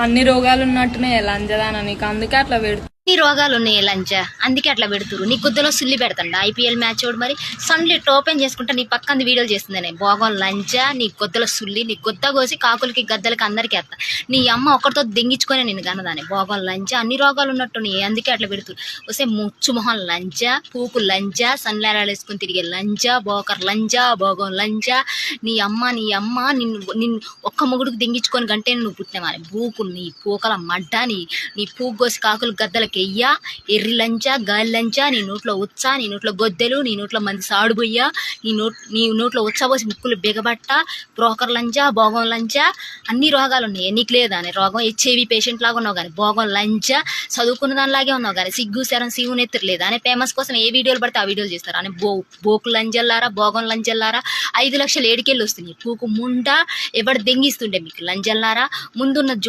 అన్ని రోగాలు ఉన్నట్టునే లంజదాన నీకు, అందుకే అట్లా పెడుతుంది. ఈ రోగాలు ఉన్నాయి లంచ, అందుకే అట్లా పెడుతురు. నీ గుద్దలో సుల్లి పెడతాండా ఐపీఎల్ మ్యాచ్ చూడు మరి. సన్లైట్ ఓపెన్ చేసుకుంటా నీ పక్కన వీడియోలు చేస్తుందనే భోగం లంచ. నీ గుద్దలో సుల్లి, నీ గుద్ద కోసి కాకులకి గద్దలకి అందరికీ ఎత్తా. నీ అమ్మ ఒకరితో దెంగించుకొని నేను కన్నదాన్ని భోగం లంచ. అన్ని రోగాలు ఉన్నట్టు నీ, అందుకే అట్లా పెడుతురు. వస్తే ముచ్చు మొహం లంచ, పూపు లంచ, సన్లైరాలు వేసుకుని తిరిగే లంచ, బోకర్ లంచ, భోగం లంచ. నీ అమ్మ నిన్ను ఒక్క మొగుడికి దెంగించుకొని గంటే నువ్వు పుట్టినవాని బూకు, నీ పూకల మడ్డ, నీ పూకు కోసి కాకులు గద్దలకి ఎయ్యా, ఎర్రి లంచా, గాలి లంచా. నీ నోట్లో ఉచ్చా, నీ నోట్లో గొద్దెలు, నీ నోట్లో మంది సాడుబొయ్యా, నీ నోట్లో ఉచ్చబోసి ముక్కులు బిగబట్ట, బ్రోకర్ లంచా, భోగం లంచా. అన్ని రోగాలు ఉన్నాయి, నీకు లేదా అని రోగం? హెచ్ఐవి పేషెంట్ లాగా ఉన్నావు కానీ భోగం లంచా. చదువుకున్న దానిలాగే ఉన్నావు కానీ సిగ్గు శరం సిగ్గు నెత్తురు లేదా అని ఫేమస్ కోసం ఏ వీడియోలు పడితే ఆ వీడియోలు చేస్తారు అని బోకు లంజల్లారా, భోగం లంజల్లారా. 5 లక్షలు ఏడికెళ్ళి వస్తున్నాయి పూకు ముండా. ఎవడు దెంగిస్తుండే మీకు లంజల్లారా? ముందున్న